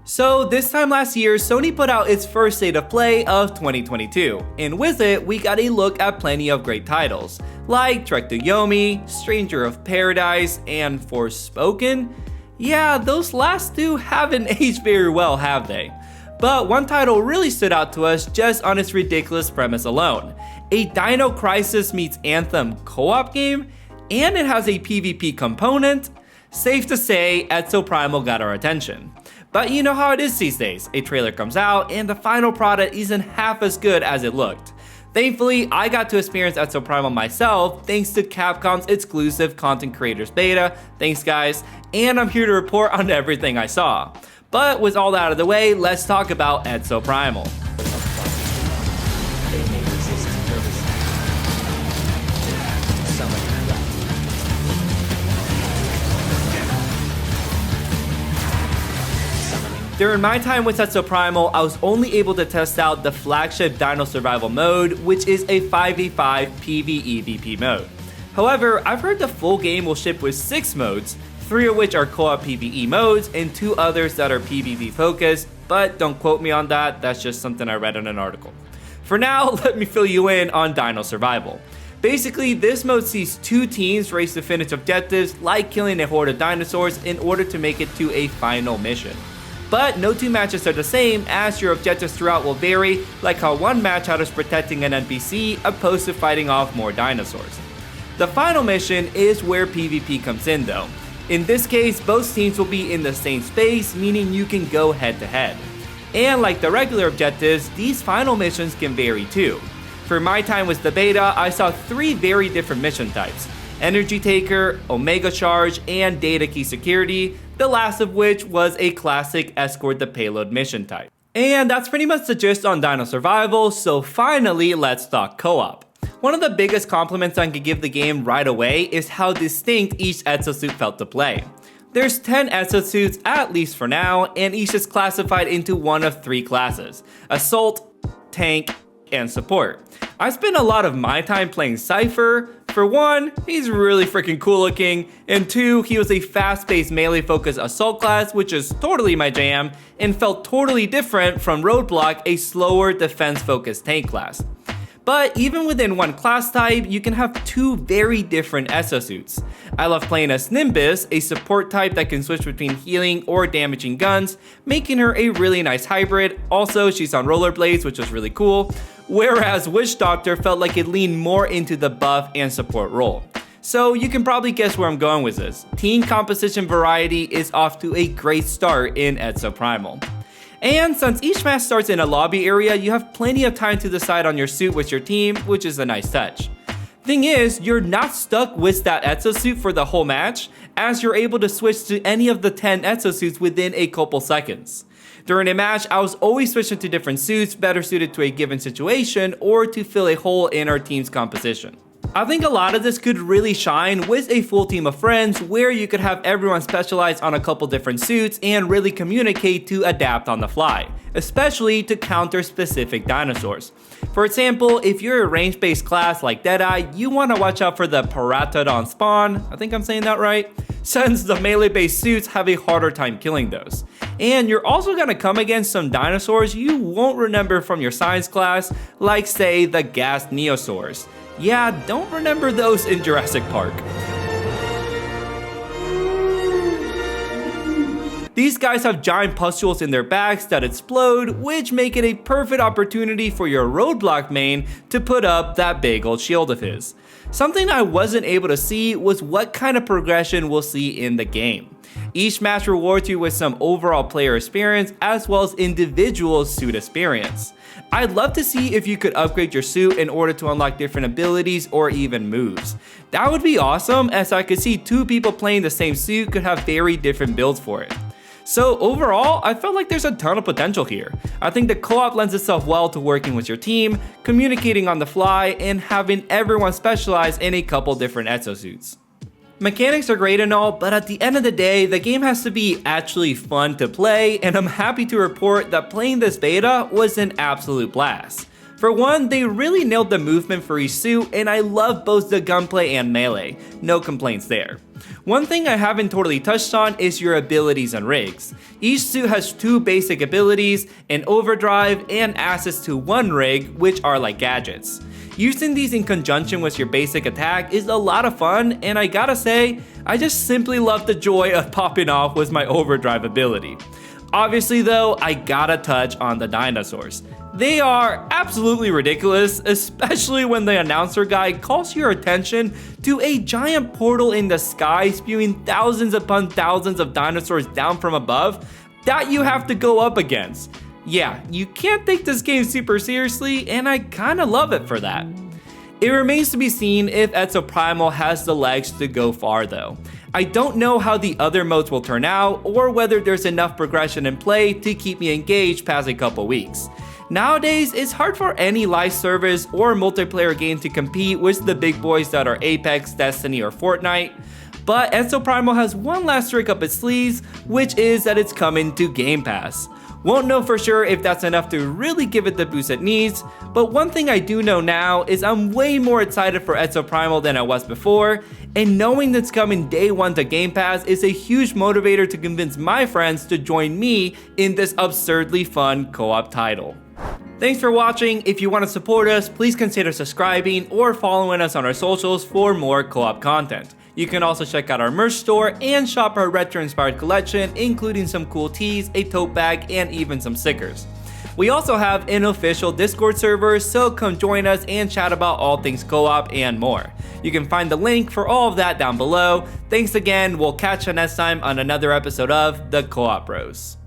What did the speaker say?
So this time last year, Sony put out its first state of play of 2022, and with it, we got a look at plenty of great titles, like Trek to Yomi, Stranger of Paradise, and Forspoken. Yeah, those last two haven't aged very well, have they? But one title really stood out to us just on its ridiculous premise alone. A Dino Crisis meets Anthem co-op game, and it has a PvP component. Safe to say, Exoprimal got our attention. But you know how it is these days, a trailer comes out and the final product isn't half as good as it looked. Thankfully, I got to experience Exoprimal myself thanks to Capcom's exclusive content creators beta, thanks guys, and I'm here to report on everything I saw. But with all that out of the way, let's talk about Exoprimal. During my time with Exoprimal, I was only able to test out the flagship Dino Survival mode, which is a 5v5 PvEVP mode. However, I've heard the full game will ship with 6 modes, 3 of which are co-op PvE modes, and 2 others that are PvP focused, but don't quote me on that, that's just something I read in an article. For now, let me fill you in on Dino Survival. Basically, this mode sees 2 teams race to finish objectives like killing a horde of dinosaurs in order to make it to a final mission. But no 2 matches are the same, as your objectives throughout will vary, like how one match had us protecting an NPC opposed to fighting off more dinosaurs. The final mission is where PvP comes in though. In this case, both teams will be in the same space, meaning you can go head to head. And like the regular objectives, these final missions can vary too. For my time with the beta, I saw 3 very different mission types: Energy Taker, Omega Charge, and Data Key Security, the last of which was a classic Escort the Payload mission type. And that's pretty much the gist on Dino Survival, so finally let's talk co-op. One of the biggest compliments I could give the game right away is how distinct each exosuit felt to play. There's 10 exosuits, at least for now, and each is classified into one of 3 classes: Assault, Tank, and Support. I spent a lot of my time playing Cypher. For one, he's really freaking cool looking, and 2, he was a fast-paced melee-focused assault class, which is totally my jam, and felt totally different from Roadblock, a slower defense-focused tank class. But even within one class type, you can have 2 very different exosuits. I love playing as Nimbus, a support type that can switch between healing or damaging guns, making her a really nice hybrid. Also, she's on rollerblades, which was really cool. Whereas Witch Doctor felt like it leaned more into the buff and support role. So you can probably guess where I'm going with this. Team composition variety is off to a great start in Exoprimal. And since each match starts in a lobby area, you have plenty of time to decide on your suit with your team, which is a nice touch. Thing is, you're not stuck with that exosuit for the whole match, as you're able to switch to any of the 10 exosuits within a couple seconds. During a match, I was always switching to different suits better suited to a given situation or to fill a hole in our team's composition. I think a lot of this could really shine with a full team of friends where you could have everyone specialize on a couple different suits and really communicate to adapt on the fly, especially to counter specific dinosaurs. For example, if you're a range-based class like Deadeye, you want to watch out for the Paratodon spawn, I think I'm saying that right, since the melee-based suits have a harder time killing those. And you're also going to come against some dinosaurs you won't remember from your science class, like say the Gas Neosaurs. Yeah, don't remember those in Jurassic Park. These guys have giant pustules in their backs that explode, which make it a perfect opportunity for your Roadblock main to put up that big old shield of his. Something I wasn't able to see was what kind of progression we'll see in the game. Each match rewards you with some overall player experience as well as individual suit experience. I'd love to see if you could upgrade your suit in order to unlock different abilities or even moves. That would be awesome, as I could see 2 people playing the same suit could have very different builds for it. So overall, I felt like there's a ton of potential here. I think the co-op lends itself well to working with your team, communicating on the fly, and having everyone specialize in a couple different exosuits. Mechanics are great and all, but at the end of the day, the game has to be actually fun to play, and I'm happy to report that playing this beta was an absolute blast. For one, they really nailed the movement for each suit, and I love both the gunplay and melee. No complaints there. One thing I haven't totally touched on is your abilities and rigs. Each suit has 2 basic abilities, an overdrive, and access to 1 rig, which are like gadgets. Using these in conjunction with your basic attack is a lot of fun, and I gotta say, I just simply love the joy of popping off with my overdrive ability. Obviously though, I gotta touch on the dinosaurs. They are absolutely ridiculous, especially when the announcer guy calls your attention to a giant portal in the sky spewing thousands upon thousands of dinosaurs down from above that you have to go up against. Yeah, you can't take this game super seriously, and I kinda love it for that. It remains to be seen if Exoprimal has the legs to go far though. I don't know how the other modes will turn out, or whether there's enough progression in play to keep me engaged past a couple weeks. Nowadays, it's hard for any live service or multiplayer game to compete with the big boys that are Apex, Destiny, or Fortnite. But Exoprimal has one last trick up its sleeves, which is that it's coming to Game Pass. Won't know for sure if that's enough to really give it the boost it needs, but one thing I do know now is I'm way more excited for Exoprimal than I was before, and knowing that's coming day 1 to Game Pass is a huge motivator to convince my friends to join me in this absurdly fun co-op title. Thanks for watching. If you want to support us, please consider subscribing or following us on our socials for more co-op content. You can also check out our merch store and shop our retro-inspired collection, including some cool tees, a tote bag, and even some stickers. We also have an official Discord server, so come join us and chat about all things co-op and more. You can find the link for all of that down below. Thanks again, we'll catch you next time on another episode of The Co-op Bros.